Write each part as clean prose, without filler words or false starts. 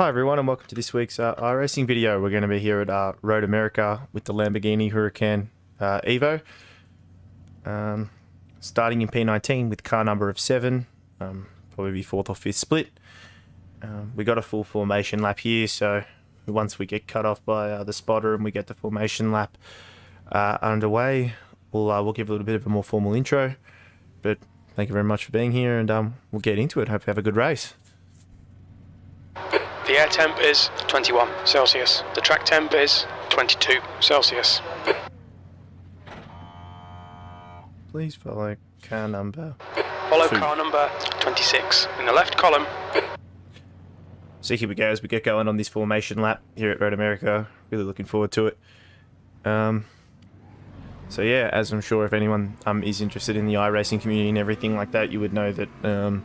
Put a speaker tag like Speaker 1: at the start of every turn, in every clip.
Speaker 1: Hi everyone and welcome to this week's iRacing video. We're going to be here at Road America with the Lamborghini Huracan Evo. Starting in P19 with car number of 7, probably be 4th or 5th split. We got a full formation lap here, so once we get cut off by the spotter and we get the formation lap underway, we'll give a little bit of a more formal intro. But thank you very much for being here, and we'll get into it. Hope you have a good race.
Speaker 2: The air temp is 21 Celsius. The track temp is 22 Celsius.
Speaker 1: Please follow car number.
Speaker 2: Follow
Speaker 1: 2.
Speaker 2: car number 26 in the left column.
Speaker 1: So here we go as we get going on this formation lap here at Road America. Really looking forward to it. So yeah, as I'm sure if anyone is interested in the iRacing community and everything like that, you would know that on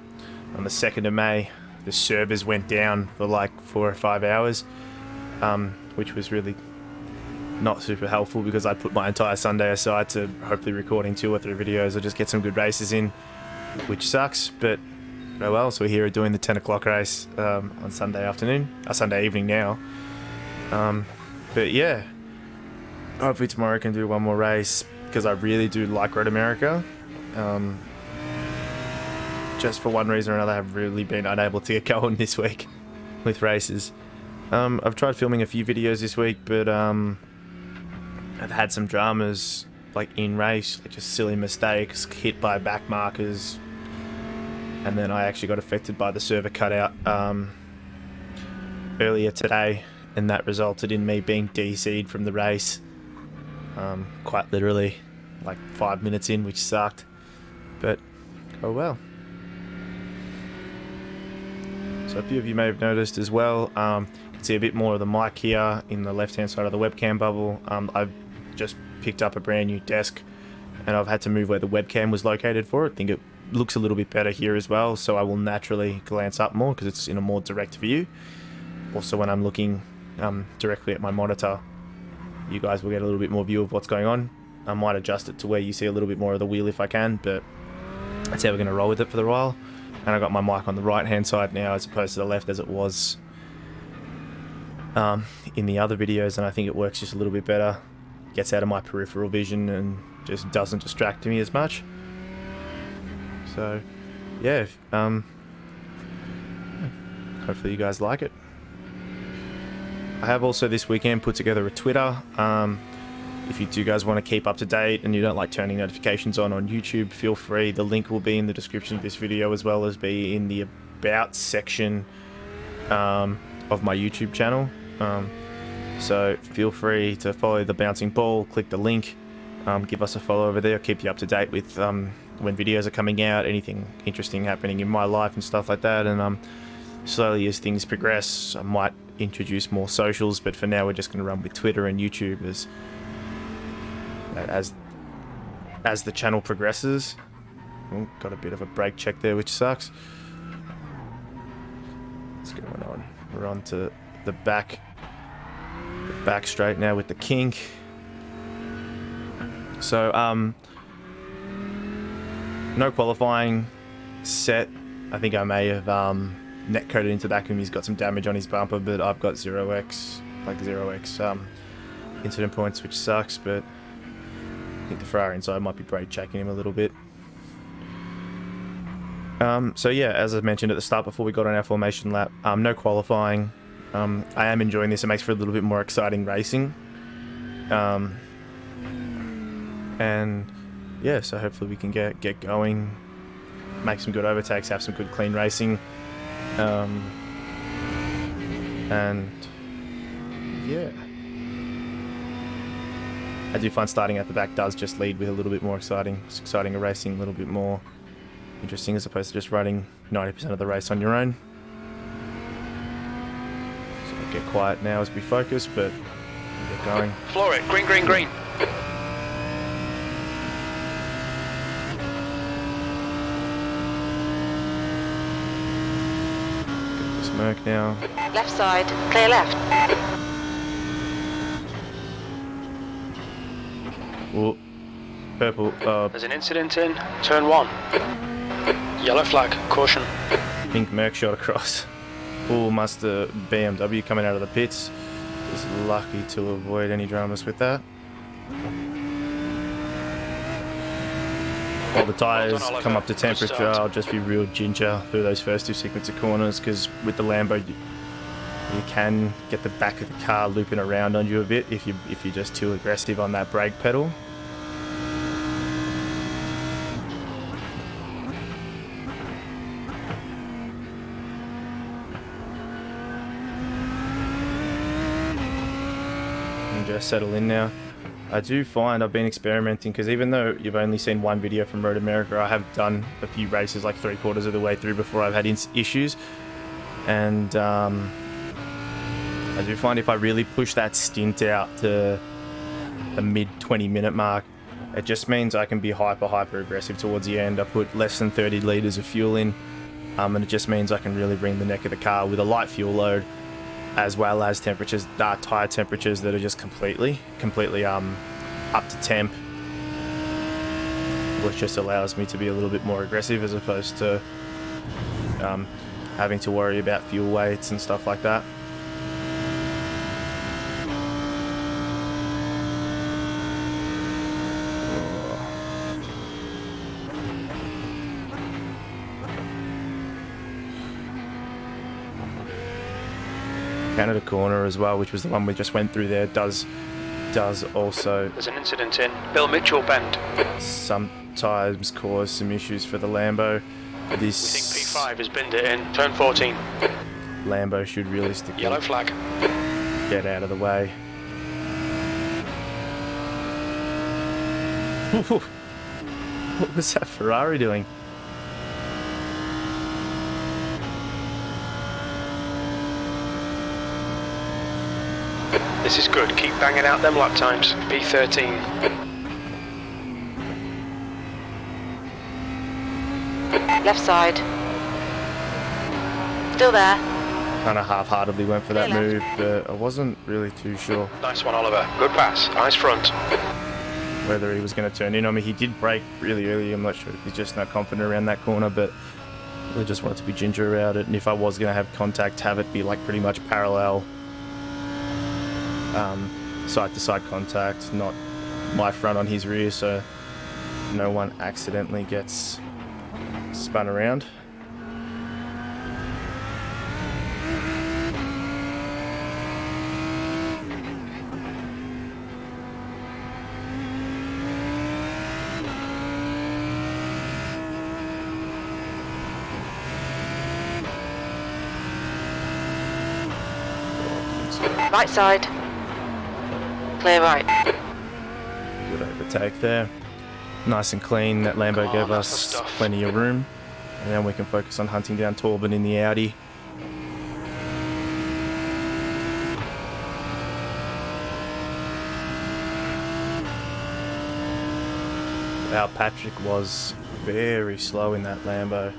Speaker 1: the 2nd of May, the servers went down for like 4 or 5 hours, which was really not super helpful because I put my entire Sunday aside to hopefully recording 2 or 3 videos or just get some good races in, which sucks, but oh well. So we're here doing the 10 o'clock race on Sunday evening now. But yeah, hopefully tomorrow I can do one more race because I really do like Road America. Just for one reason or another, I've really been unable to get going this week with races. I've tried filming a few videos this week, but I've had some dramas like in race, like just silly mistakes, hit by back markers, and then I actually got affected by the server cutout earlier today, and that resulted in me being DC'd from the race, quite literally, like 5 minutes in, which sucked, but oh well. So a few of you may have noticed as well, you can see a bit more of the mic here in the left hand side of the webcam bubble. I've just picked up a brand new desk and I've had to move where the webcam was located for it. I think it looks a little bit better here as well, so I will naturally glance up more because it's in a more direct view. Also when I'm looking directly at my monitor, you guys will get a little bit more view of what's going on. I might adjust it to where you see a little bit more of the wheel if I can, but that's how we're going to roll with it for the while. And I got my mic on the right hand side now as opposed to the left as it was in the other videos, and I think it works just a little bit better. Gets out of my peripheral vision and just doesn't distract me as much. So yeah, hopefully you guys like it. I have also this weekend put together a Twitter. If you do guys want to keep up to date and you don't like turning notifications on YouTube, feel free. The link will be in the description of this video as well as be in the About section of my YouTube channel. So feel free to follow the Bouncing Ball, click the link, give us a follow over there, keep you up to date with when videos are coming out, anything interesting happening in my life and stuff like that. And slowly as things progress, I might introduce more socials, but for now we're just going to run with Twitter and YouTube as the channel progresses. Oh, got a bit of a brake check there, which sucks. What's going on? We're on to the back straight now with the kink. So no qualifying set. I think I may have net coded into that because he's got some damage on his bumper, but I've got 0x incident points, which sucks, but I think the Ferrari inside might be brake checking him a little bit. So yeah, as I mentioned at the start before we got on our formation lap, no qualifying. I am enjoying this. It makes for a little bit more exciting racing. And yeah, so hopefully we can get going, make some good overtakes, have some good clean racing. And yeah, I do find starting at the back does just lead with a little bit more exciting racing, a little bit more interesting as opposed to just running 90% of the race on your own. So I'll get quiet now as we focus, but we'll get going.
Speaker 2: Floor it, green, green, green.
Speaker 1: Get the smoke now.
Speaker 3: Left side, clear left.
Speaker 1: Oh, purple.
Speaker 2: There's an incident in turn 1. Yellow flag, caution.
Speaker 1: Pink Merc shot across. Oh, must have BMW coming out of the pits. Just lucky to avoid any dramas with that. While the tyres come up to temperature, I'll just be real ginger through those first 2 sequence of corners, because with the Lambo, you can get the back of the car looping around on you a bit if you're just too aggressive on that brake pedal. And just settle in now. I do find I've been experimenting, because even though you've only seen one video from Road America, I have done a few races like 3/4 of the way through before I've had issues. And I do find if I really push that stint out to the mid 20-minute mark, it just means I can be hyper aggressive towards the end. I put less than 30 litres of fuel in, and it just means I can really bring the neck of the car with a light fuel load, as well as temperatures, tyre temperatures that are just completely up to temp, which just allows me to be a little bit more aggressive as opposed to having to worry about fuel weights and stuff like that. Canada corner as well, which was the one we just went through there, does also...
Speaker 2: There's an incident in Bill Mitchell Bend.
Speaker 1: Sometimes cause some issues for the Lambo. This...
Speaker 2: We think P5 has binned it in turn 14.
Speaker 1: Lambo should realistically...
Speaker 2: Yellow flag.
Speaker 1: Get out of the way. What was that Ferrari doing?
Speaker 2: This is good. Keep banging out them lap times. P13.
Speaker 3: Left side. Still there.
Speaker 1: Kind of half-heartedly went for that move, but I wasn't really too sure
Speaker 2: Nice one, Oliver. Good pass. Eyes front.
Speaker 1: whether he was going to turn in on me. He did brake really early. I'm not sure if he's just not confident around that corner, but I just wanted to be ginger about it. And if I was going to have contact, have it be like pretty much parallel side-to-side contact, not my front on his rear, so no one accidentally gets spun around.
Speaker 3: Right side. Clear right.
Speaker 1: Good overtake there. Nice and clean. That Lambo gave us plenty of room. And then we can focus on hunting down Torben in the Audi. Our Patrick was very slow in that Lambo.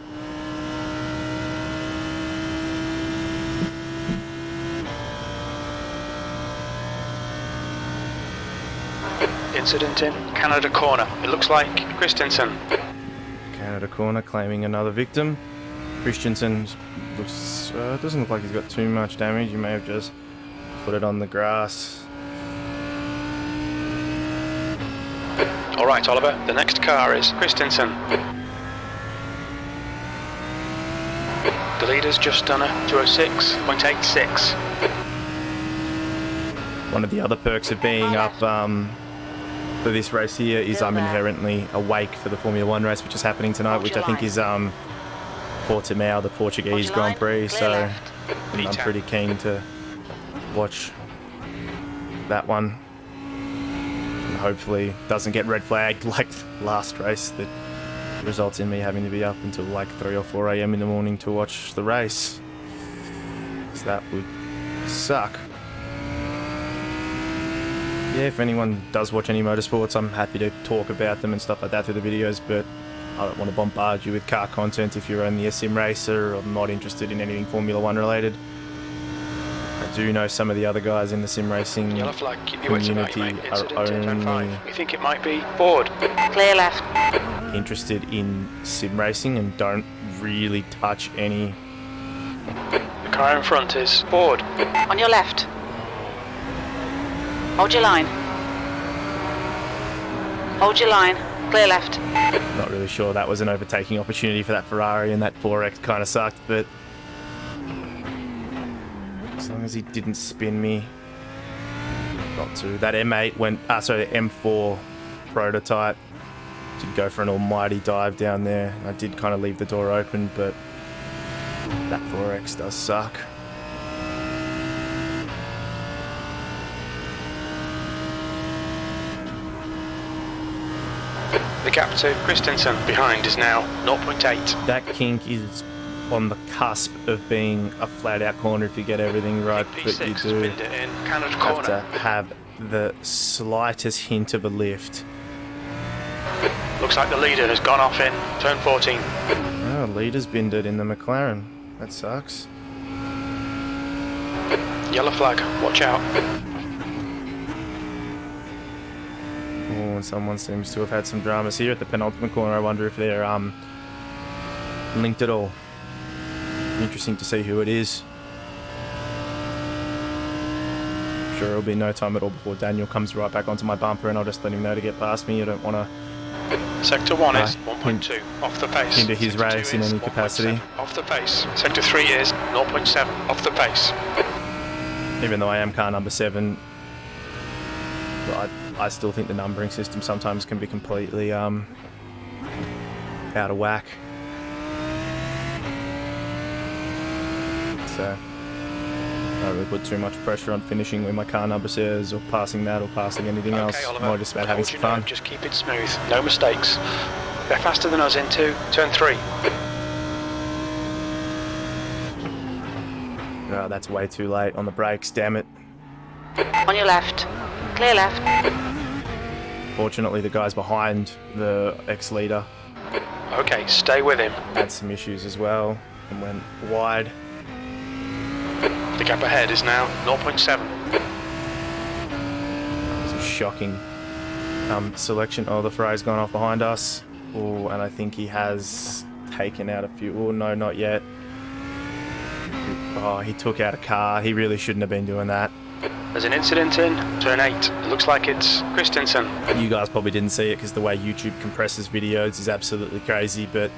Speaker 2: Incident in Canada corner. It looks like Christensen.
Speaker 1: Canada corner claiming another victim. Christensen looks, doesn't look like he's got too much damage. He may have just put it on the grass.
Speaker 2: All right, Oliver. The next car is Christensen. The leader's just done a 206.86.
Speaker 1: One of the other perks of being up for this race here is I'm inherently awake for the Formula 1 race, which is happening tonight, which I think is Portimao, the Portuguese Grand Prix, so I'm pretty keen to watch that one. And hopefully doesn't get red flagged like last race that results in me having to be up until like 3 or 4 a.m. in the morning to watch the race. So that would suck. Yeah, if anyone does watch any motorsports, I'm happy to talk about them and stuff like that through the videos, but I don't want to bombard you with car content if you're only a sim racer or not interested in anything Formula 1 related. I do know some of the other guys in the sim racing
Speaker 2: Yellow flag. Keep your wits about you,
Speaker 1: community
Speaker 2: mate.
Speaker 1: are
Speaker 2: Incident in turn 5.
Speaker 1: only
Speaker 2: We think it might be Ford.
Speaker 3: Clear left.
Speaker 1: interested in sim racing and don't really touch any
Speaker 2: The Tyre in front is forward.
Speaker 3: On your left. Hold your line. Hold your line. Clear left.
Speaker 1: Not really sure that was an overtaking opportunity for that Ferrari, and that 4X kind of sucked, but as long as he didn't spin me. Not to. That M8 went, sorry, M4 prototype did go for an almighty dive down there. I did kind of leave the door open, but that 4X does suck.
Speaker 2: The gap to Christensen behind is now 0.8.
Speaker 1: That kink is on the cusp of being a flat out corner if you get everything right, but you
Speaker 2: P6
Speaker 1: do
Speaker 2: spinned it in Canada
Speaker 1: have
Speaker 2: corner.
Speaker 1: to have the slightest hint of a lift.
Speaker 2: Looks like the leader has gone off in turn 14.
Speaker 1: Oh, leader's binned it in the McLaren. That sucks.
Speaker 2: Yellow flag, watch out.
Speaker 1: Oh, and someone seems to have had some dramas here at the penultimate corner. I wonder if they're linked at all. Interesting to see who it is. I'm sure it'll be no time at all before Daniel comes right back onto my bumper, and I'll just let him know to get past me. I don't want to
Speaker 2: Sector 1 is 1.2 off the pace.
Speaker 1: into his
Speaker 2: Sector
Speaker 1: race
Speaker 2: 2
Speaker 1: in
Speaker 2: is
Speaker 1: any capacity.
Speaker 2: 1.7 off the pace. Sector 3 is 0.7 off the pace.
Speaker 1: Even though I am car number 7, but I still think the numbering system sometimes can be completely out of whack. So I don't really put too much pressure on finishing where my car number says, or passing that, or passing anything else.
Speaker 2: Oliver,
Speaker 1: More just about having
Speaker 2: hold
Speaker 1: some
Speaker 2: your nerve,
Speaker 1: fun.
Speaker 2: just keep it smooth, no mistakes. They're faster than us into turn 3.
Speaker 1: Oh, that's way too late on the brakes, damn it.
Speaker 3: On your left. Clear left.
Speaker 1: Fortunately, the guys behind the ex-leader
Speaker 2: Okay, stay with him.
Speaker 1: had some issues as well and went wide.
Speaker 2: The gap ahead is now 0.7.
Speaker 1: It's a shocking selection. Oh, the Ferrari's gone off behind us. Oh, and I think he has taken out a few. Oh, no, not yet. Oh, he took out a car. He really shouldn't have been doing that.
Speaker 2: There's an incident in turn 8. It looks like it's Christensen.
Speaker 1: You guys probably didn't see it because the way YouTube compresses videos is absolutely crazy, but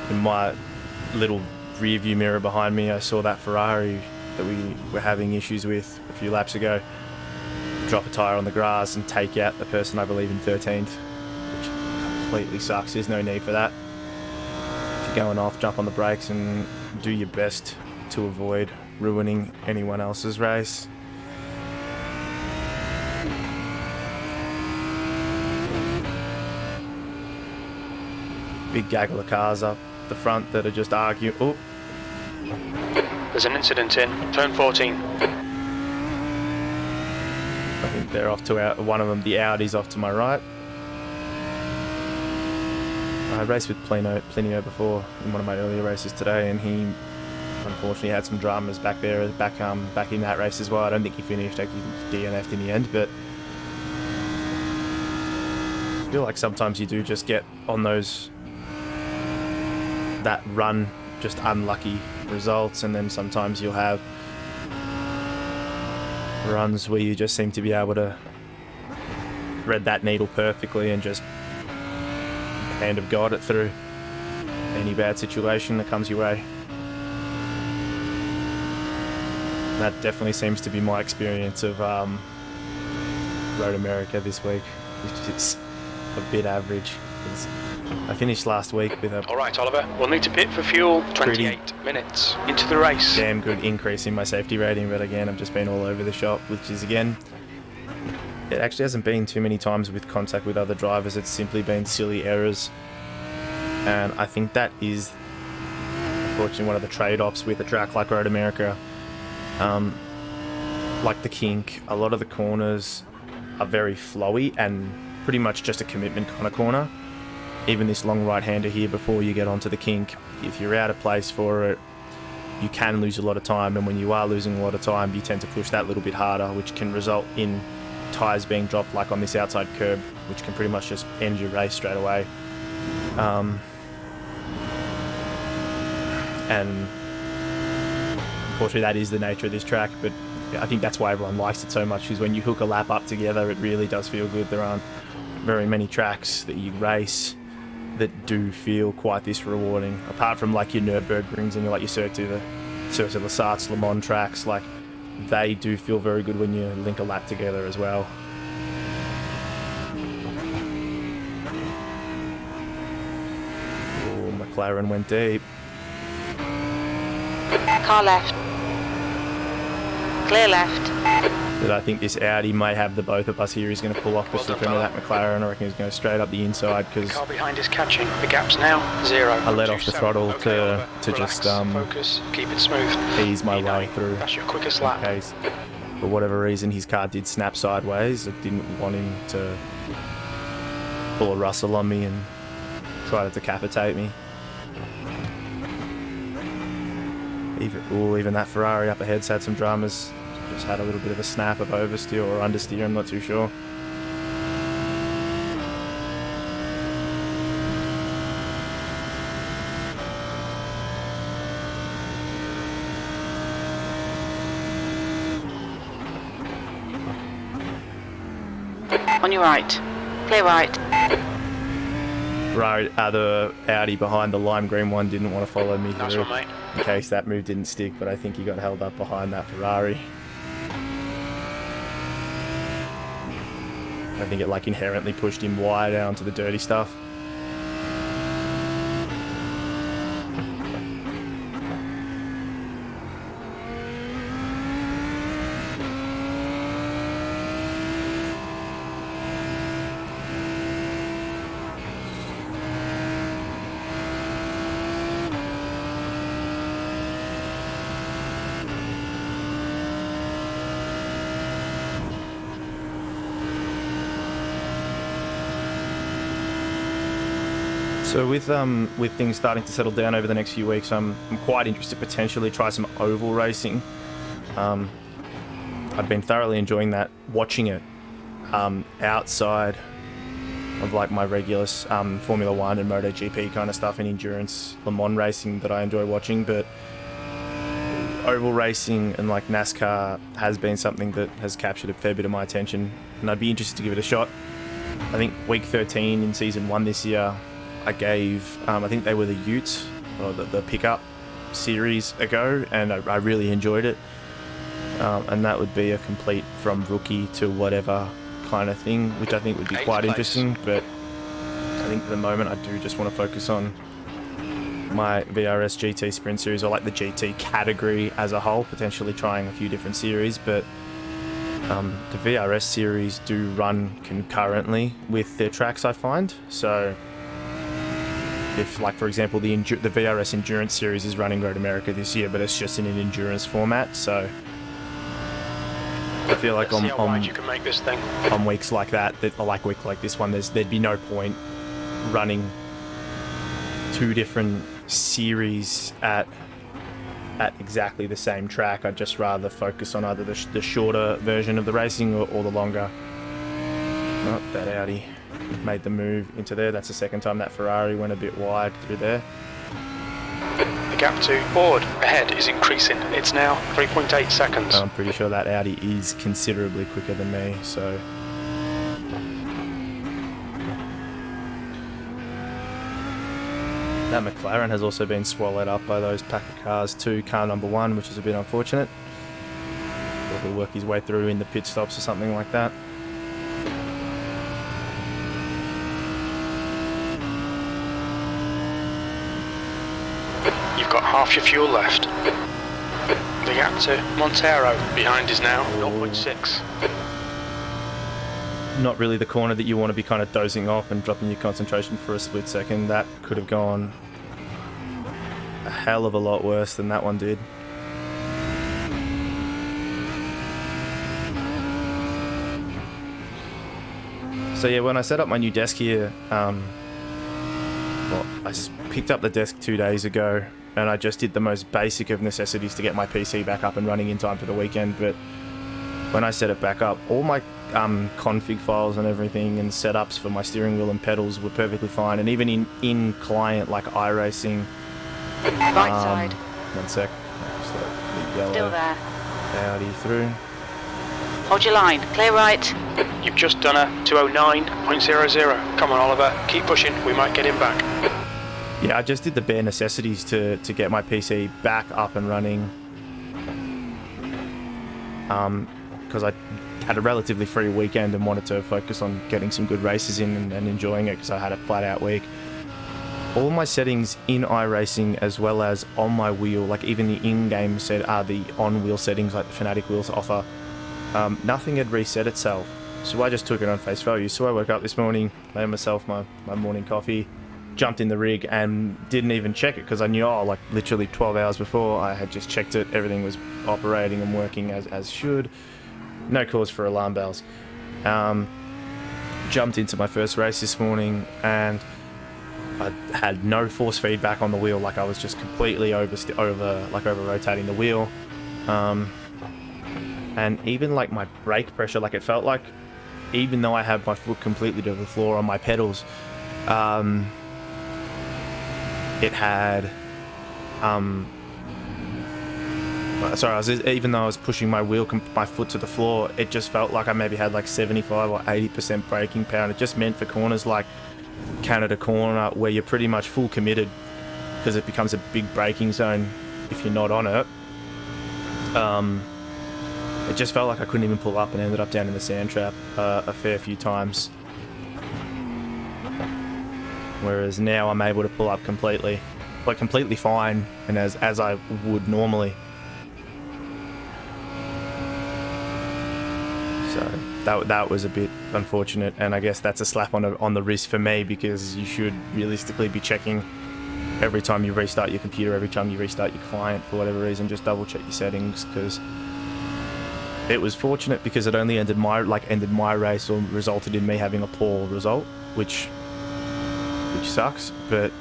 Speaker 1: in my little rear view mirror behind me, I saw that Ferrari that we were having issues with a few laps ago drop a tyre on the grass and take out the person, I believe, in 13th, which completely sucks. There's no need for that. If you're going off, jump on the brakes and do your best to avoid ruining anyone else's race. Big gaggle of cars up the front that are just arguing. Oh,
Speaker 2: There's an incident in turn 14.
Speaker 1: I think they're off to one of them, the Audi's off to my right. I raced with Plinio before in one of my earlier races today, and he unfortunately had some dramas back there, back in that race as well. I don't think he finished. I think he DNF'd in the end, but I feel like sometimes you do just get on that run, just unlucky results, and then sometimes you'll have runs where you just seem to be able to thread that needle perfectly and just hand of God it through any bad situation that comes your way. That definitely seems to be my experience of Road America this week, which is a bit average. I finished last week with a
Speaker 2: All right, Oliver, we'll need to pit for fuel. 28 minutes into the race.
Speaker 1: damn good increase in my safety rating, but again, I've just been all over the shop, which is, again, it actually hasn't been too many times with contact with other drivers. It's simply been silly errors, and I think that is unfortunately one of the trade-offs with a track like Road America. Like the kink, a lot of the corners are very flowy and pretty much just a commitment kind of corner. Even this long right-hander here before you get onto the kink, if you're out of place for it, you can lose a lot of time, and when you are losing a lot of time, you tend to push that little bit harder, which can result in tyres being dropped like on this outside curb, which can pretty much just end your race straight away. And unfortunately, that is the nature of this track, but I think that's why everyone likes it so much, is when you hook a lap up together, it really does feel good. There aren't very many tracks that you race that do feel quite this rewarding, apart from like your Nürburgrings and like your Cirque du Sartz, Le Mans tracks. Like, they do feel very good when you link a lap together as well. Oh, McLaren went deep.
Speaker 3: Car left. Clear left.
Speaker 1: But I think this Audi may have the both of us here. He's going to pull off just in front of that McLaren. I reckon he's going to straight up the inside, because
Speaker 2: The car behind is catching. The gap's now 0.
Speaker 1: I let off the throttle to
Speaker 2: Relax,
Speaker 1: just
Speaker 2: focus, keep it smooth.
Speaker 1: ease my way through.
Speaker 2: That's your quickest lap.
Speaker 1: In case, for whatever reason, his car did snap sideways. I didn't want him to pull a Russell on me and try to decapitate me. Even that Ferrari up ahead's had some dramas. Just had a little bit of a snap of oversteer or understeer, I'm not too sure.
Speaker 3: On your right. Clear right.
Speaker 1: Right, the Audi behind the lime green one didn't want to follow me
Speaker 2: Nice
Speaker 1: through,
Speaker 2: one, mate.
Speaker 1: in case that move didn't stick, but I think he got held up behind that Ferrari. I think it like inherently pushed him wide out onto the dirty stuff. So with things starting to settle down over the next few weeks, I'm quite interested to potentially try some oval racing. I've been thoroughly enjoying that, watching it outside of like my regular Formula 1 and MotoGP kind of stuff and endurance Le Mans racing that I enjoy watching, but oval racing and like NASCAR has been something that has captured a fair bit of my attention, and I'd be interested to give it a shot. I think week 13 in season 1 this year, I gave, I think they were the Utes, or the pickup series ago, and I really enjoyed it. And that would be a complete from rookie to whatever kind of thing, which I think would be quite interesting. But I think for the moment, I do just want to focus on my VRS GT Sprint Series, or like the GT category as a whole, potentially trying a few different series. But the VRS series do run concurrently with their tracks, I find. So if, like, for example, the VRS Endurance Series is running Road America this year, but it's just in an endurance format, so I feel like
Speaker 2: Let's see how wide you can make this thing.
Speaker 1: on weeks like that, like week like this one, there'd be no point running two different series at exactly the same track. I'd just rather focus on either the shorter version of the racing or the longer. Oh, that Audi made the move into there. That's the second time that Ferrari went a bit wide through there.
Speaker 2: The gap to board ahead is increasing. It's now 3.8 seconds.
Speaker 1: I'm pretty sure that Audi is considerably quicker than me, so that McLaren has also been swallowed up by those pack of cars too. Car number 1, which is a bit unfortunate. He'll work his way through in the pit stops or something like that.
Speaker 2: You've got half your fuel left. The gap to Montero behind is now 0.6.
Speaker 1: Not really the corner that you want to be kind of dozing off and dropping your concentration for a split second. That could have gone a hell of a lot worse than that one did. So yeah, when I set up my new desk here, I picked up the desk 2 days ago, and I just did the most basic of necessities to get my PC back up and running in time for the weekend. But when I set it back up, all my config files and everything and setups for my steering wheel and pedals were perfectly fine, and even in client like iRacing.
Speaker 3: Right side.
Speaker 1: One sec. Just let Yellow.
Speaker 3: Still there.
Speaker 1: Audi through.
Speaker 3: Hold your line. Clear right.
Speaker 2: You've just done a 209.00. Come on, Oliver. Keep pushing. We might get him back.
Speaker 1: Yeah, I just did the bare necessities to get my PC back up and running. Because I had a relatively free weekend and wanted to focus on getting some good races in and enjoying it because I had a flat out week. All my settings in iRacing as well as on my wheel, like even the in-game the on-wheel settings like the Fanatic wheels offer, nothing had reset itself. So I just took it on face value. So I woke up this morning, made myself my morning coffee, jumped in the rig and didn't even check it because I knew, like literally 12 hours before I had just checked it. Everything was operating and working as should. No cause for alarm bells. Jumped into my first race this morning and I had no force feedback on the wheel. Like I was just completely over rotating the wheel. And even like my brake pressure, like it felt like even though I had my foot completely to the floor on my pedals, it had even though I was pushing my foot to the floor, it just felt like I maybe had like 75 or 80% braking power. And it just meant for corners like Canada Corner where you're pretty much full committed because it becomes a big braking zone if you're not on it. It just felt like I couldn't even pull up and ended up down in the sand trap a fair few times. Whereas now I'm able to pull up completely fine and as I would normally. So that was a bit unfortunate, and I guess that's a slap on the wrist for me because you should realistically be checking every time you restart your computer, every time you restart your client for whatever reason, just double check your settings because it was fortunate because it only ended my race or resulted in me having a poor result, which sucks. But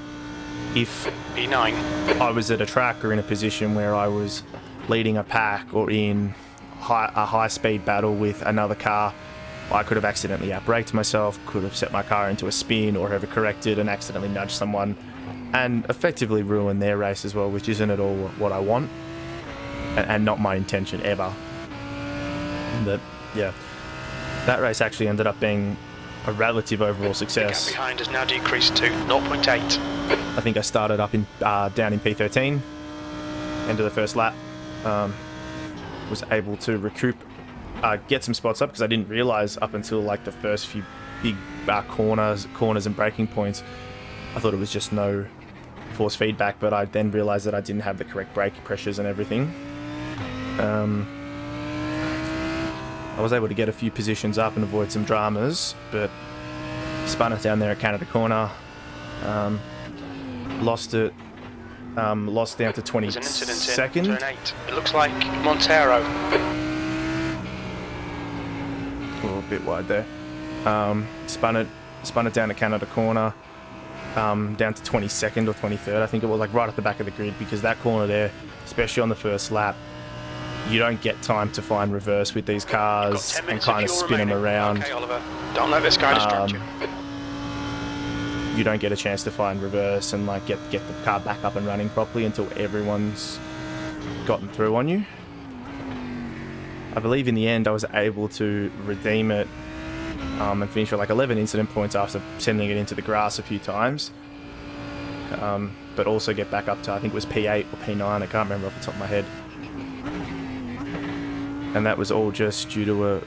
Speaker 1: if
Speaker 2: B9.
Speaker 1: I was at a track or in a position where I was leading a pack or in a high-speed battle with another car, I could have accidentally outbraked myself, could have set my car into a spin or have corrected and accidentally nudged someone and effectively ruin their race as well, which isn't at all what I want and not my intention ever. But yeah, that race actually ended up being a relative overall success.
Speaker 2: The gap behind has now decreased to 0.8.
Speaker 1: I think I started up down in P13, end of the first lap. Was able to recoup, get some spots up because I didn't realize up until like the first few big corners and braking points, I thought it was just no force feedback, but I then realized that I didn't have the correct brake pressures and everything. I was able to get a few positions up and avoid some dramas, but spun it down there at Canada Corner, lost it. Lost down to 22nd.
Speaker 2: Turn 8. It looks like Montero.
Speaker 1: A bit wide there. Spun it down to Canada Corner, down to 22nd or 23rd. I think it was like right at the back of the grid because that corner there, especially on the first lap, you don't get time to find reverse with these cars and kind of spin them around.
Speaker 2: Okay, Oliver. Don't let this guy distract you.
Speaker 1: You don't get a chance to find reverse and like get the car back up and running properly until everyone's gotten through on you. I believe in the end I was able to redeem it and finish with like 11 incident points after sending it into the grass a few times. But also get back up to, I think it was P8 or P9, I can't remember off the top of my head. And that was all just due to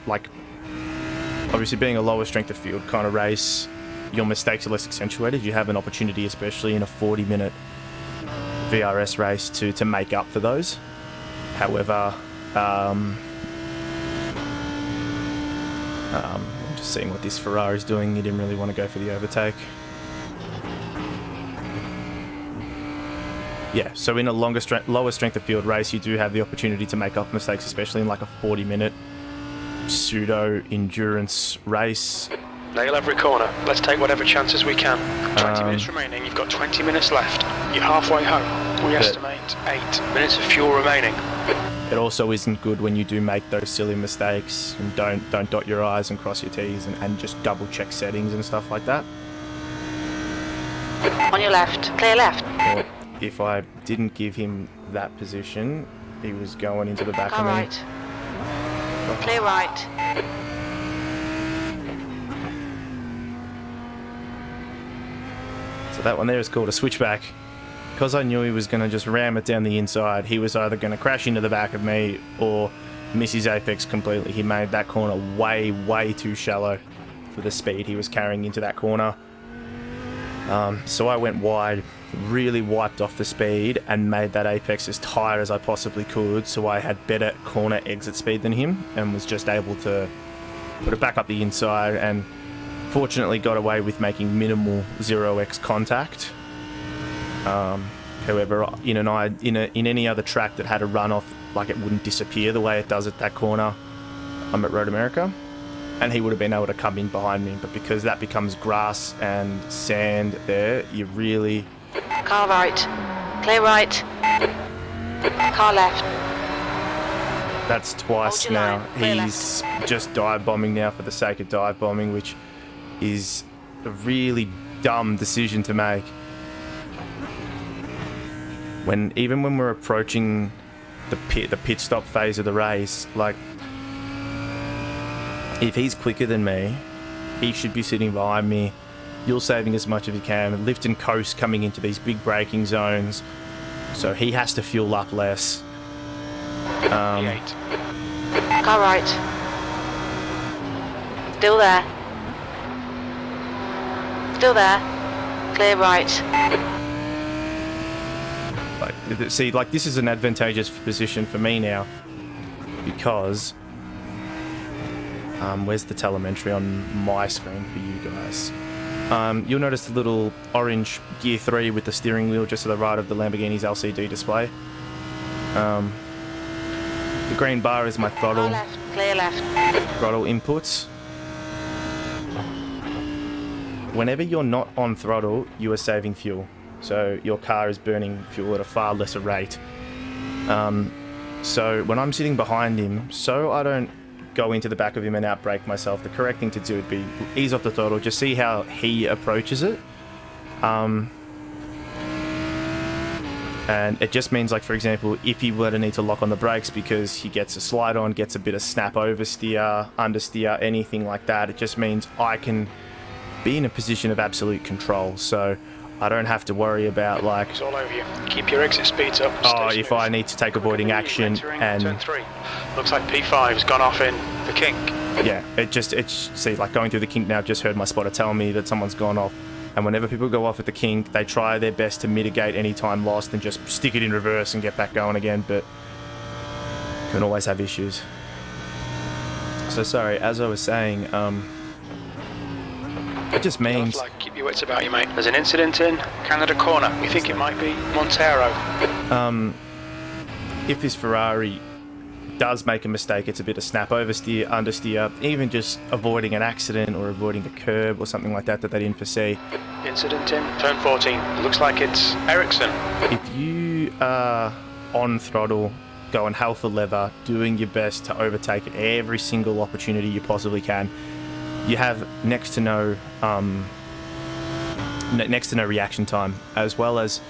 Speaker 1: obviously being a lower strength of field kind of race, your mistakes are less accentuated. You have an opportunity, especially in a 40-minute VRS race, to make up for those. However, I'm just seeing what this Ferrari's doing. He didn't really want to go for the overtake. Yeah, so in a lower strength of field race, you do have the opportunity to make up mistakes, especially in like a 40-minute pseudo endurance race.
Speaker 2: Nail every corner. Let's take whatever chances we can. 20 minutes remaining. You've got 20 minutes left. You're halfway home. We estimate 8 minutes of fuel remaining.
Speaker 1: It also isn't good when you do make those silly mistakes and don't dot your I's and cross your T's and just double check settings and stuff like that.
Speaker 3: On your left. Clear left.
Speaker 1: Or if I didn't give him that position, he was going into the back
Speaker 3: Car
Speaker 1: of me.
Speaker 3: right. Clear right.
Speaker 1: So that one there is called a switchback. Because I knew he was going to just ram it down the inside, he was either going to crash into the back of me or miss his apex completely. He made that corner way, way too shallow for the speed he was carrying into that corner. So I went wide, really wiped off the speed and made that apex as tight as I possibly could, so I had better corner exit speed than him and was just able to put it back up the inside, and fortunately got away with making minimal 0x contact. However, in any other track that had a runoff, like, it wouldn't disappear the way it does at that corner. I'm at Road America, and he would have been able to come in behind me, but because that becomes grass and sand there, you really...
Speaker 3: Car right. Clear right. Car left.
Speaker 1: That's twice
Speaker 3: Hold your
Speaker 1: now.
Speaker 3: line. Clear
Speaker 1: He's just dive bombing now for the sake of dive bombing, which is a really dumb decision to make. Even when we're approaching the pit stop phase of the race, like, if he's quicker than me, he should be sitting behind me. You're saving as much as you can, lift and coast coming into these big braking zones, so he has to fuel up less.
Speaker 2: 58.
Speaker 3: Car right. Still there. Still there. Clear right.
Speaker 1: See, like, this is an advantageous position for me now, because where's the telemetry on my screen for you guys? You'll notice the little orange gear 3 with the steering wheel just to the right of the Lamborghini's LCD display. The green bar is my throttle.
Speaker 3: Car left. Clear left.
Speaker 1: Throttle inputs. Whenever you're not on throttle, you are saving fuel. So your car is burning fuel at a far lesser rate. So when I'm sitting behind him, so I don't go into the back of him and outbrake myself, the correct thing to do would be ease off the throttle, just see how he approaches it. And it just means, like, for example, if he were to need to lock on the brakes because he gets a slide on, gets a bit of snap oversteer, understeer, anything like that, it just means I can be in a position of absolute control. So I don't have to worry about, like...
Speaker 2: It's all over you. Keep your exit speeds up.
Speaker 1: If I need to take avoiding action and...
Speaker 2: Turn 3. Looks like P5's gone off in the kink.
Speaker 1: Yeah, see, like, going through the kink now, I've just heard my spotter tell me that someone's gone off. And whenever people go off at the kink, they try their best to mitigate any time lost and just stick it in reverse and get back going again, but can always have issues. So sorry, as I was saying, it just means...
Speaker 2: Keep your wits about you, mate. There's an incident in Canada Corner. We think it might be Montero.
Speaker 1: If this Ferrari does make a mistake, it's a bit of snap oversteer, understeer, even just avoiding an accident or avoiding a curb or something like that that they didn't foresee.
Speaker 2: Incident in turn 14. Looks like it's Ericsson.
Speaker 1: If you are on throttle, going hell for leather, doing your best to overtake every single opportunity you possibly can, you have next to no reaction time, as well as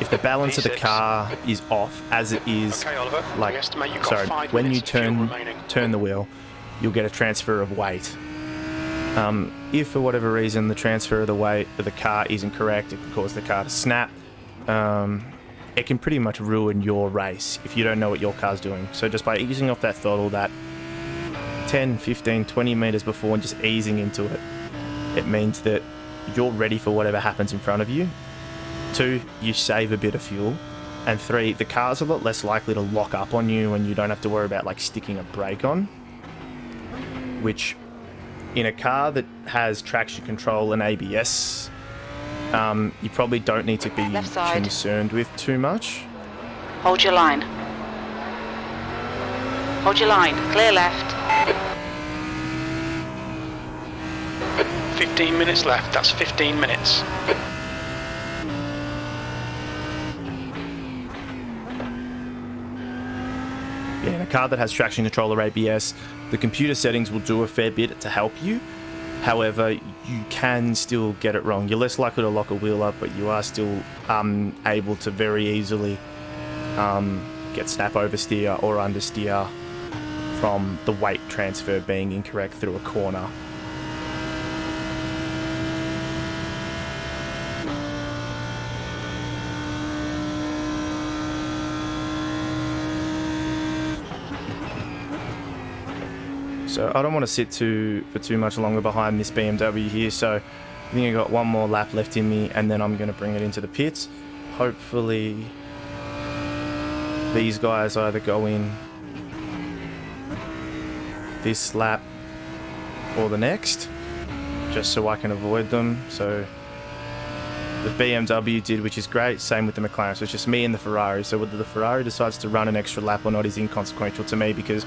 Speaker 1: if the balance of the car is off, as it is,
Speaker 2: okay, Oliver,
Speaker 1: like, sorry, when you turn the wheel, you'll get a transfer of weight. If for whatever reason the transfer of the weight of the car isn't correct, it can cause the car to snap. It can pretty much ruin your race if you don't know what your car's doing. So just by easing off that throttle, that 10, 15, 20 meters before, and just easing into it, it means that you're ready for whatever happens in front of you. 2, you save a bit of fuel. And 3, the car's a lot less likely to lock up on you and you don't have to worry about, like, sticking a brake on. Which, in a car that has traction control and ABS, you probably don't need to be concerned with too much.
Speaker 3: Hold your line. Hold your line. Clear left.
Speaker 2: 15 minutes left. That's 15 minutes.
Speaker 1: Yeah, in a car that has traction control or ABS, the computer settings will do a fair bit to help you. However, you can still get it wrong. You're less likely to lock a wheel up, but you are still able to very easily get snap oversteer or understeer from the weight transfer being incorrect through a corner. So I don't want to sit for too much longer behind this BMW here, so I think I got one more lap left in me, and then I'm going to bring it into the pits. Hopefully these guys either go in this lap or the next, just so I can avoid them. So the BMW did, which is great. Same with the McLaren. So it's just me and the Ferrari. So whether the Ferrari decides to run an extra lap or not is inconsequential to me, because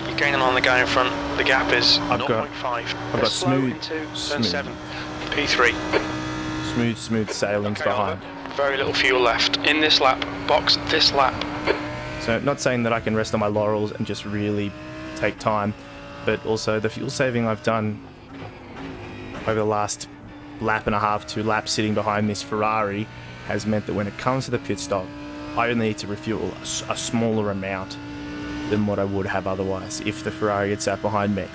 Speaker 2: you're gaining on the guy in front. The gap is 0.5.
Speaker 1: I've got smooth,
Speaker 2: turn 7. P3.
Speaker 1: Smooth sailings behind.
Speaker 2: Very little fuel left in this lap. Box this lap.
Speaker 1: So not saying that I can rest on my laurels and just really take time, but also the fuel saving I've done over the last lap and a half, 2 laps sitting behind this Ferrari has meant that when it comes to the pit stop, I only need to refuel a smaller amount than what I would have otherwise if the Ferrari had sat behind me.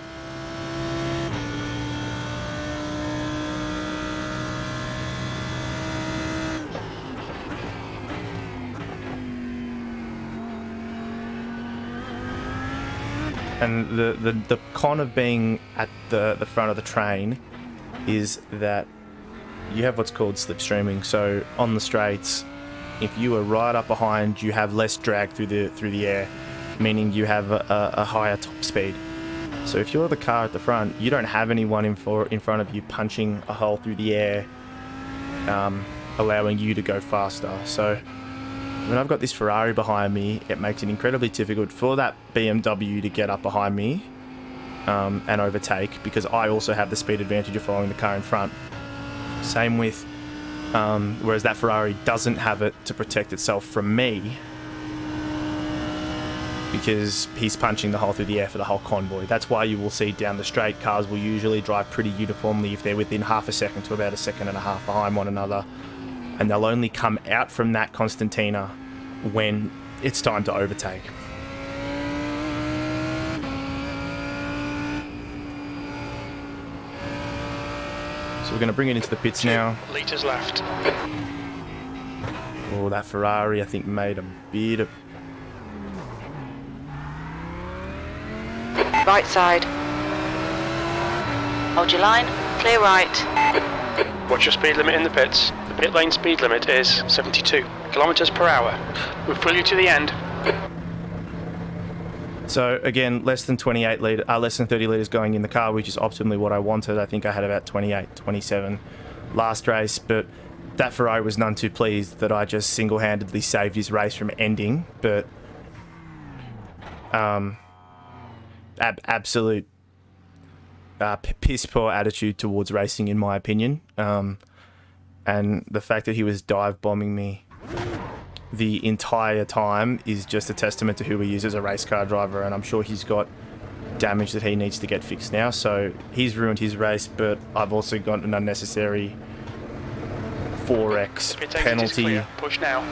Speaker 1: And the con of being at the front of the train is that you have what's called slipstreaming. So on the straights, if you are right up behind, you have less drag through the air, meaning you have a higher top speed. So if you're the car at the front, you don't have anyone in front of you punching a hole through the air, allowing you to go faster. So when I've got this Ferrari behind me, it makes it incredibly difficult for that BMW to get up behind me and overtake, because I also have the speed advantage of following the car in front. Same with, whereas that Ferrari doesn't have it to protect itself from me, because he's punching the hole through the air for the whole convoy. That's why you will see down the straight, cars will usually drive pretty uniformly if they're within half a second to about a second and a half behind one another. And they'll only come out from that concertina when it's time to overtake. So we're going to bring it into the pits now.
Speaker 2: 2 litres left.
Speaker 1: Oh, that Ferrari, I think, made a bit of...
Speaker 3: Right side. Hold your line. Clear right.
Speaker 2: What's your speed limit in the pits? The pit lane speed limit is 72 kilometres per hour. We'll pull you to the end.
Speaker 1: So again, less than 30 litres going in the car, which is optimally what I wanted. I think I had about 28, 27 last race, but that Ferrari was none too pleased that I just single-handedly saved his race from ending. But absolute piss poor attitude towards racing, in my opinion. And the fact that he was dive bombing me the entire time is just a testament to who he is as a race car driver, and I'm sure he's got damage that he needs to get fixed now. So he's ruined his race, but I've also got an unnecessary 4x penalty
Speaker 2: Push now.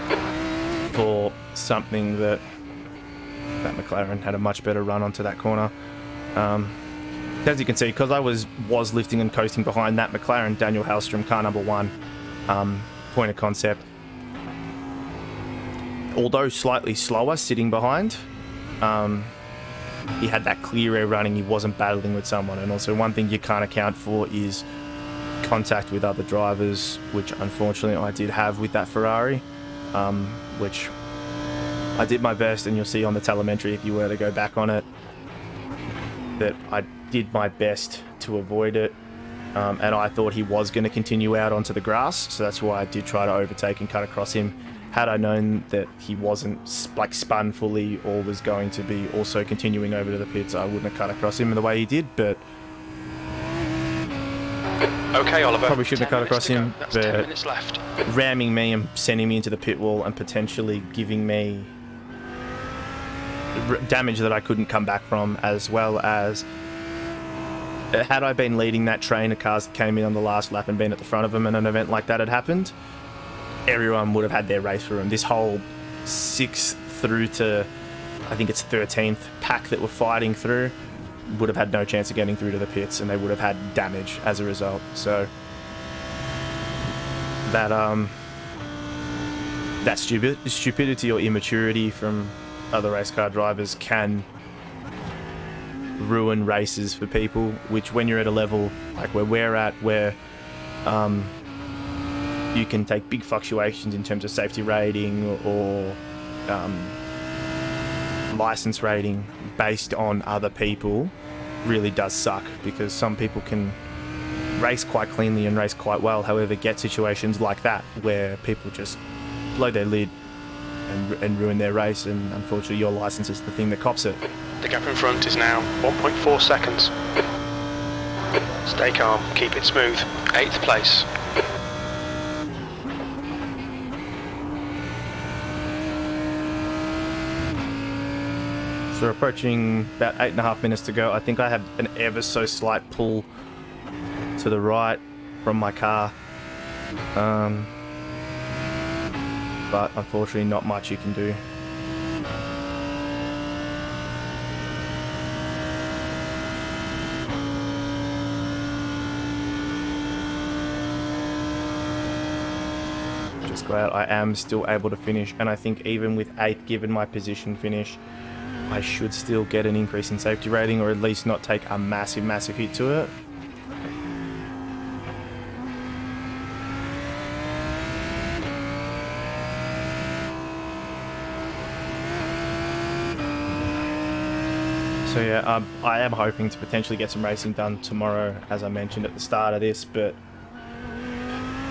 Speaker 1: for something that McLaren had a much better run onto that corner. As you can see, because I was lifting and coasting behind that McLaren, Daniel Hallstrom, car number 1, point of concept, although slightly slower sitting behind, he had that clear air running, he wasn't battling with someone. And also one thing you can't account for is contact with other drivers, which unfortunately I did have with that Ferrari, which I did my best, and you'll see on the telemetry if you were to go back on it, that I did my best to avoid it. And I thought he was going to continue out onto the grass, so that's why I did try to overtake and cut across him. Had I known that he wasn't spun fully or was going to be also continuing over to the pits, I wouldn't have cut across him in the way he did. But
Speaker 2: okay, Oliver.
Speaker 1: Probably shouldn't have cut across him.
Speaker 2: That's
Speaker 1: but
Speaker 2: 10 minutes left.
Speaker 1: Ramming me and sending me into the pit wall and potentially giving me damage that I couldn't come back from, as well as had I been leading that train of cars that came in on the last lap and been at the front of them and an event like that had happened, everyone would have had their race for him. This whole 6th, through to, I think it's 13th pack that were fighting through, would have had no chance of getting through to the pits, and they would have had damage as a result. So that stupidity or immaturity from other race car drivers can ruin races for people, which when you're at a level like where we're at, where you can take big fluctuations in terms of safety rating or license rating based on other people, really does suck, because some people can race quite cleanly and race quite well, however get situations like that where people just blow their lid and ruin their race, and unfortunately your license is the thing that cops it.
Speaker 2: The gap in front is now 1.4 seconds. Stay calm, keep it smooth. 8th place.
Speaker 1: So we're approaching about 8.5 minutes to go. I think I have an ever so slight pull to the right from my car. But unfortunately not much you can do. Just glad I am still able to finish, and I think even with 8th, given my position finish, I should still get an increase in safety rating, or at least not take a massive hit to it. So yeah, I am hoping to potentially get some racing done tomorrow, as I mentioned at the start of this, but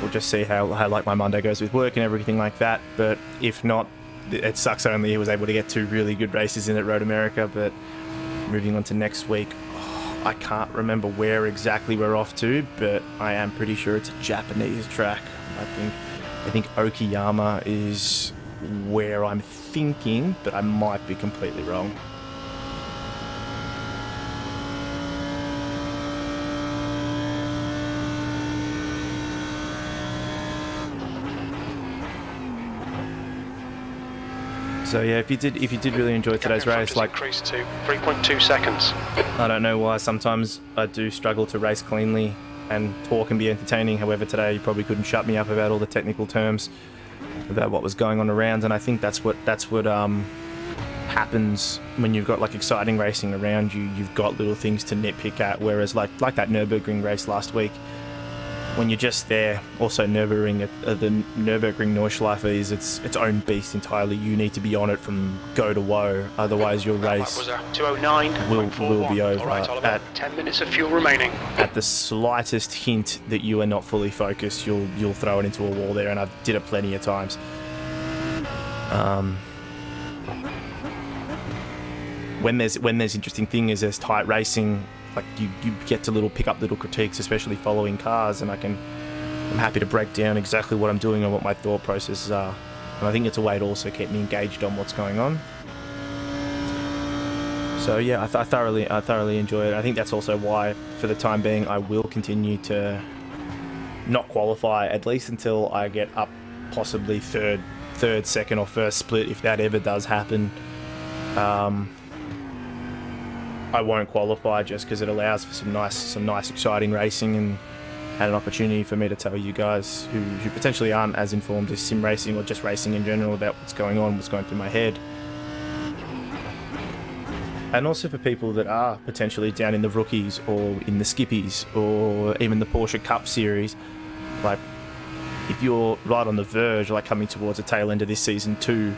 Speaker 1: we'll just see how like my Monday goes with work and everything like that. But if not, it sucks only he was able to get 2 really good races in at Road America. But moving on to next week, I can't remember where exactly we're off to, but I am pretty sure it's a Japanese track. I think Okayama is where I'm thinking, but I might be completely wrong. So yeah, if you did really enjoy today's race, like,
Speaker 2: increased to 3.2 seconds.
Speaker 1: I don't know why sometimes I do struggle to race cleanly, and talk can be entertaining. However, today you probably couldn't shut me up about all the technical terms about what was going on around, and I think that's what happens when you've got like exciting racing around you. You've got little things to nitpick at, whereas like that Nürburgring race last week, when you're just there. Also, Nürburgring, the Nürburgring Nordschleife is its own beast entirely. You need to be on it from go to woe, otherwise your race
Speaker 2: was a 209
Speaker 1: will be over.
Speaker 2: All right, Oliver, 10 minutes of fuel remaining.
Speaker 1: At the slightest hint that you are not fully focused, you'll throw it into a wall there, and I've did it plenty of times. When there's interesting thing is there's tight racing. Like you get to pick up little critiques, especially following cars, and I'm happy to break down exactly what I'm doing and what my thought processes are. And I think it's a way to also keep me engaged on what's going on. So yeah, I thoroughly enjoy it. I think that's also why, for the time being, I will continue to not qualify, at least until I get up possibly third, second, or first split, if that ever does happen. I won't qualify just because it allows for some nice exciting racing, and an opportunity for me to tell you guys who potentially aren't as informed as sim racing or just racing in general about what's going on, what's going through my head. And also for people that are potentially down in the rookies or in the skippies or even the Porsche Cup series, like if you're right on the verge, like coming towards the tail end of this season 2,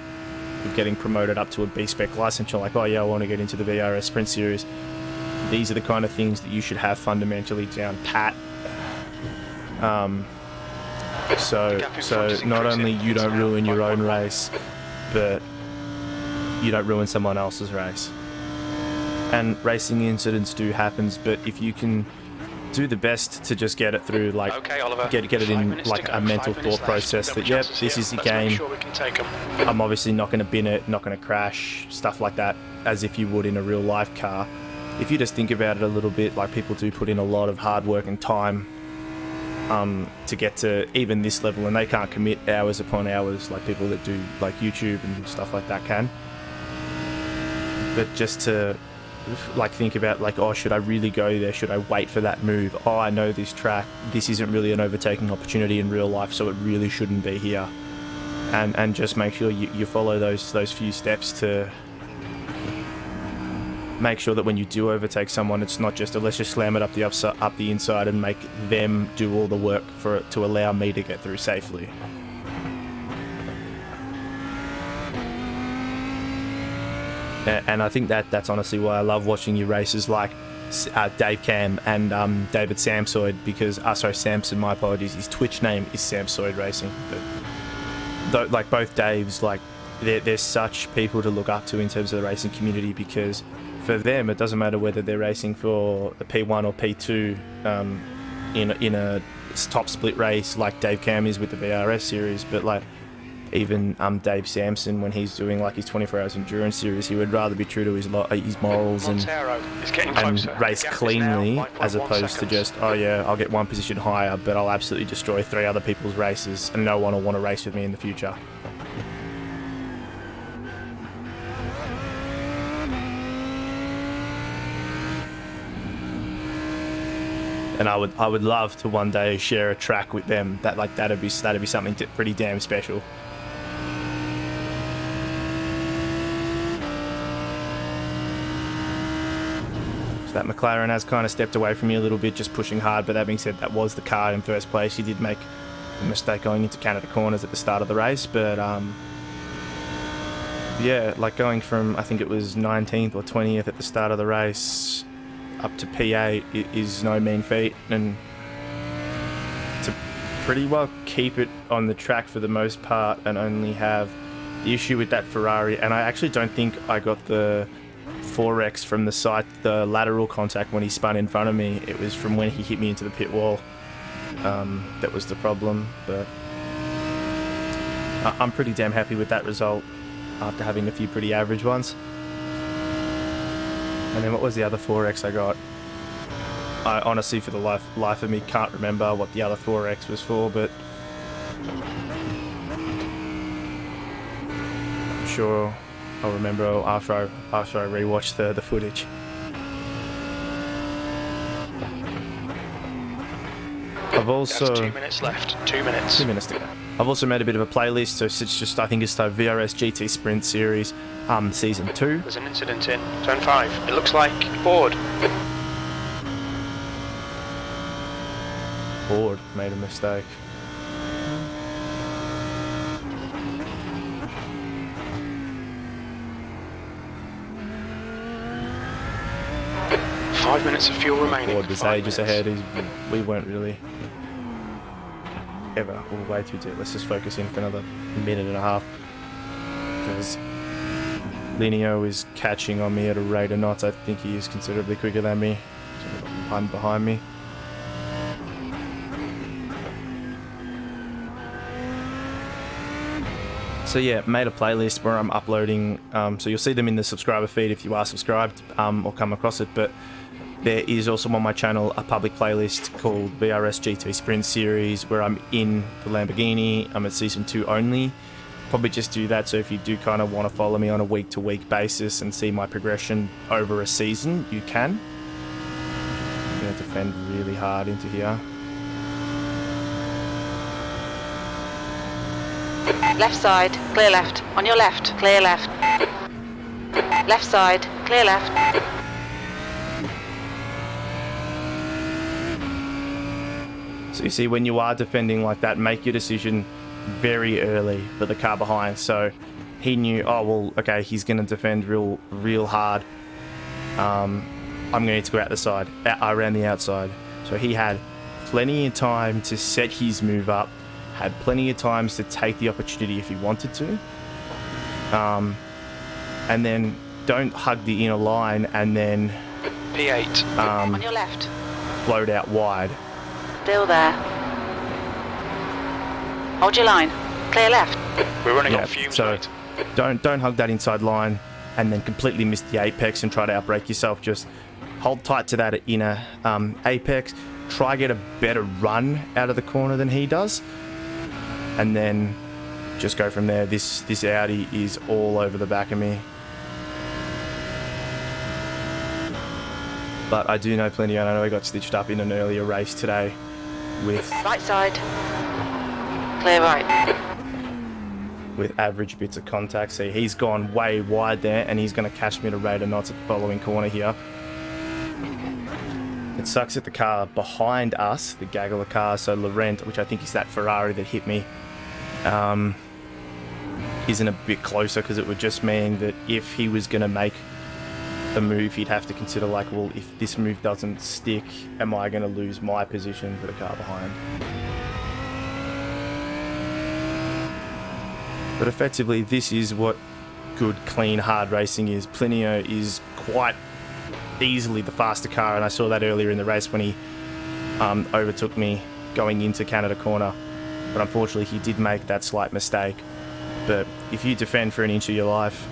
Speaker 1: getting promoted up to a B-spec license, you're like, oh yeah, I want to get into the VRS Sprint Series. These are the kind of things that you should have fundamentally down pat. So not only you don't ruin your own race, but you don't ruin someone else's race. And racing incidents do happen, but if you can do the best to just get it through, like,
Speaker 2: okay, Oliver,
Speaker 1: get it in like a mental thought process that, yep, this is the game.
Speaker 2: Sure,
Speaker 1: I'm obviously not going to bin it, not going to crash, stuff like that, as if you would in a real life car. If you just think about it a little bit, like, people do put in a lot of hard work and time to get to even this level, and they can't commit hours upon hours like people that do like YouTube and stuff like that can. But just to like think about like, oh, should I really go there? Should I wait for that move? Oh, I know this track. This isn't really an overtaking opportunity in real life, so it really shouldn't be here. And just make sure you follow those few steps to make sure that when you do overtake someone, it's not just a let's just slam it up the inside and make them do all the work for it to allow me to get through safely. And I think that's honestly why I love watching you races like Dave Cam and David Samsoid, because Samson, my apologies, his Twitch name is Samsoid Racing, but like both Daves, like they're such people to look up to in terms of the racing community, because for them it doesn't matter whether they're racing for a P1 or P2 in a top split race like Dave Cam is with the VRS series, but like even Dave Sampson, when he's doing like his 24 hours endurance series, he would rather be true to his morals and race cleanly as opposed to just, oh yeah, I'll get one position higher but I'll absolutely destroy 3 other people's races and no one will want to race with me in the future. And I would love to one day share a track with them. That'd be something pretty damn special. So that McLaren has kind of stepped away from me a little bit, just pushing hard. But that being said, that was the car in first place. He did make a mistake going into Canada corners at the start of the race, but yeah, like going from, I think it was 19th or 20th at the start of the race up to P8 is no mean feat, and to pretty well keep it on the track for the most part and only have the issue with that Ferrari. And I actually don't think I got the 4X from the side, the lateral contact when he spun in front of me. It was from when he hit me into the pit wall that was the problem. But I'm pretty damn happy with that result after having a few pretty average ones. And then what was the other 4X I got? I honestly, for the life of me, can't remember what the other 4X was for, but I'm sure I'll remember after I rewatch the footage. I've also...
Speaker 2: That's 2 minutes left. 2 minutes.
Speaker 1: 2 minutes to go. I've also made a bit of a playlist, so it's just, I think it's the VRS GT Sprint Series, Season 2.
Speaker 2: There's an incident in Turn 5. It looks like Ford.
Speaker 1: Ford made a mistake.
Speaker 2: Five minutes of fuel remaining.
Speaker 1: Ford was ages ahead. We weren't really ever all the way through to it. Let's just focus in for another minute and a half, because Lineo is catching on me at a rate of knots. I think he is considerably quicker than me. So I've got one behind me. So yeah, made a playlist where I'm uploading, so you'll see them in the subscriber feed if you are subscribed or come across it, but there is also on my channel a public playlist called VRS GT Sprint Series where I'm in the Lamborghini. I'm at Season 2 only. Probably just do that, so if you do kind of want to follow me on a week-to-week basis and see my progression over a season, you can. I'm going to defend really hard into here.
Speaker 3: Left side, clear left. On your left, clear left. Left side, clear left.
Speaker 1: So you see, when you are defending like that, make your decision very early for the car behind. So he knew, oh well, okay, he's going to defend real hard. I'm going to need to go out the side, around the outside. So he had plenty of time to set his move up, had plenty of times to take the opportunity if he wanted to. And then don't hug the inner line and then
Speaker 2: P8
Speaker 3: on your left.
Speaker 1: Float out wide.
Speaker 3: Still there. Hold your line. Clear left.
Speaker 2: We're running on fumes,
Speaker 1: so
Speaker 2: mate.
Speaker 1: don't hug that inside line and then completely miss the apex and try to outbrake yourself. Just hold tight to that inner apex, try get a better run out of the corner than he does, and then just go from there. This Audi is all over the back of me. But I do know plenty, and I know he got stitched up in an earlier race today with...
Speaker 3: Right side. Clear right.
Speaker 1: With average bits of contact. See, he's gone way wide there, and he's going to catch me at a rate of knots at the following corner here. It sucks that the car behind us, the gaggle of cars, so Laurent, which I think is that Ferrari that hit me, isn't a bit closer, because it would just mean that if he was going to make a move, he'd have to consider, like, well, if this move doesn't stick, am I going to lose my position for the car behind? But effectively, this is what good, clean, hard racing is. Plinio is quite easily the faster car, and I saw that earlier in the race when he overtook me going into Canada Corner. But unfortunately, he did make that slight mistake. But if you defend for an inch of your life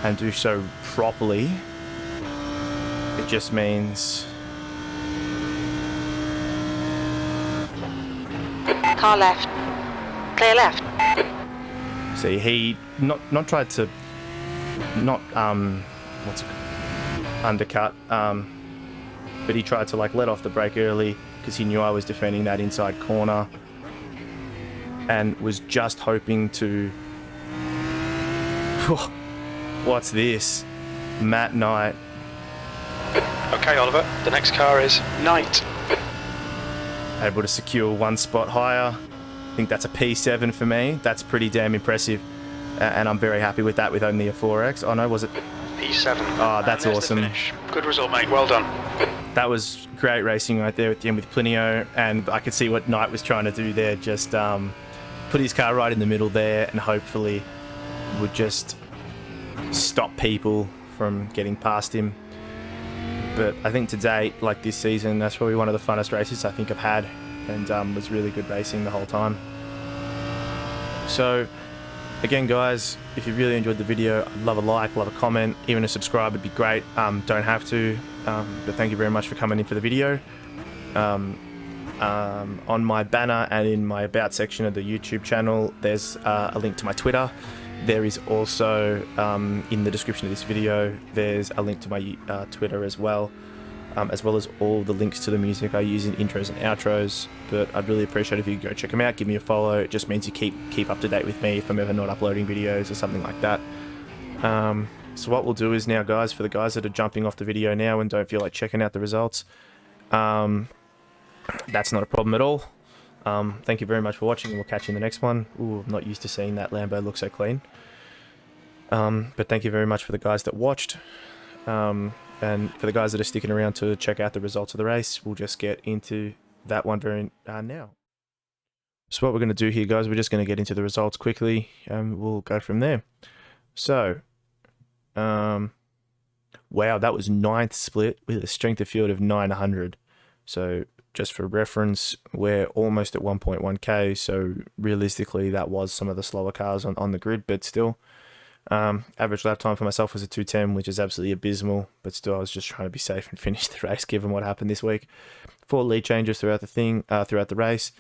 Speaker 1: and do so properly, it just means...
Speaker 3: Car left. Clear left.
Speaker 1: See, he not tried to undercut, but he tried to like let off the brake early because he knew I was defending that inside corner, and was just hoping to... What's this? Matt Knight.
Speaker 2: Okay, Oliver, the next car is Knight.
Speaker 1: Able to secure one spot higher. I think that's a P7 for me. That's pretty damn impressive. And I'm very happy with that, with only a 4X. Oh no, was it?
Speaker 2: P7.
Speaker 1: Oh, that's awesome.
Speaker 2: Good result, mate. Well done.
Speaker 1: That was great racing right there at the end with Plinio, and I could see what Knight was trying to do there. Just put his car right in the middle there, and hopefully would just stop people from getting past him. But I think to date, like this season, that's probably one of the funnest races I think I've had, and was really good racing the whole time. So again, guys, if you really enjoyed the video, I'd love a like, love a comment, even a subscribe would be great. Don't have to, but thank you very much for coming in for the video. On my banner and in my about section of the YouTube channel, there's a link to my Twitter. There is also, in the description of this video, there's a link to my Twitter as well as all the links to the music I use in intros and outros. But I'd really appreciate if you go check them out, give me a follow. It just means you keep up to date with me if I'm ever not uploading videos or something like that. So what we'll do is now, guys, for the guys that are jumping off the video now and don't feel like checking out the results, that's not a problem at all. Thank you very much for watching, and we'll catch you in the next one. Ooh, I'm not used to seeing that Lambo look so clean. But thank you very much for the guys that watched. And for the guys that are sticking around to check out the results of the race, we'll just get into that one now. So what we're going to do here, guys, we're just going to get into the results quickly, and we'll go from there. So, wow, that was 9th split with a strength of field of 900. So just for reference, we're almost at 1.1k, so realistically that was some of the slower cars on the grid, but still. Average lap time for myself was a 2:10, which is absolutely abysmal, but still I was just trying to be safe and finish the race given what happened this week. 4 lead changes throughout the race.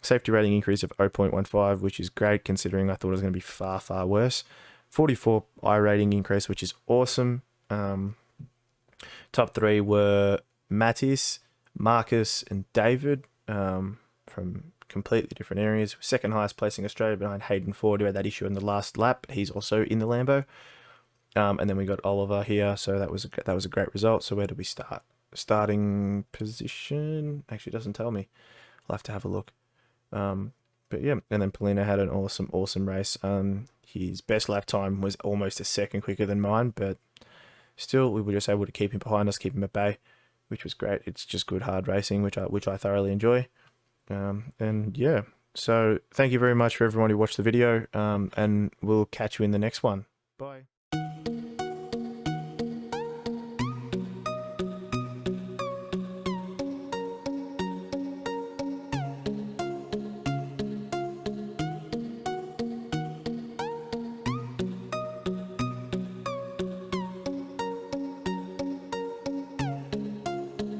Speaker 1: Safety rating increase of 0.15, which is great considering I thought it was going to be far, far worse. 44 I rating increase, which is awesome. Top 3 were Mattis, Marcus, and David, from completely different areas. Second highest placing Australia behind Hayden Ford, who had that issue in the last lap. He's also in the Lambo. And then we got Oliver here, so that was a great result. So where did we start? Starting position actually doesn't tell me. I'll have to have a look. But yeah, and then Polino had an awesome race. His best lap time was almost a second quicker than mine, but still we were just able to keep him behind us, keep him at bay, which was great. It's just good hard racing, which I thoroughly enjoy. And yeah, so thank you very much for everyone who watched the video, and we'll catch you in the next one. Bye.